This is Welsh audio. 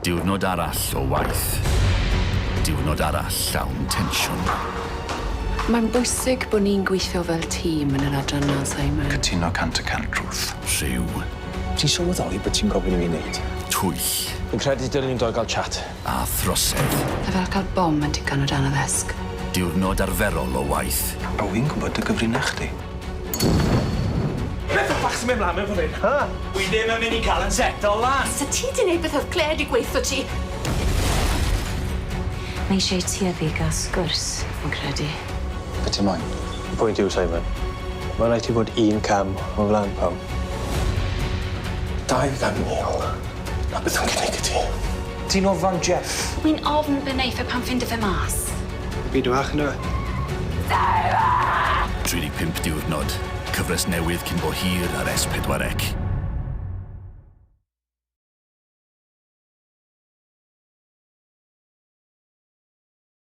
Diwrnod arall o waith. Diwrnod arall llawn tensiwn. Mae'n bwysig bod ni'n gweithio fel tîm yn yr adran yna, Simon. Cytuno 100% drwth. Rhyw. Ti'n sylweddoli bod ti'n gofyn i fi wneud? Twyll. Fi'n credu dylwn ni'n dod gael chat. A throsedd. A fel cael bom yn digon o dan y ddesg. Diwrnod arferol o waith. O, fi'n gwybod dy gyfrinach chdi. Beth o bach sy'n mynd mlaen mewn fan hyn, ha? Wi ddim yn mynd i cael yn setol lan. Sa ti di wneud beth oedd Claire di gweithio ti? Mae eisiau tueddu gael sgwrs, yn credu. Be ti'n moyn? Y pwynt yw, Simon. Mae'n rhaid ti fod un cam o flan pawb. 200,000. A beth o'n cynnig i ti? Ti'n ofan Jeff? Wy'n ofn fy neith pan ffind y fe mas. Byd o ach yn yw. 35 diwrnod. Cyfres newydd cyn bo hir ar S4C.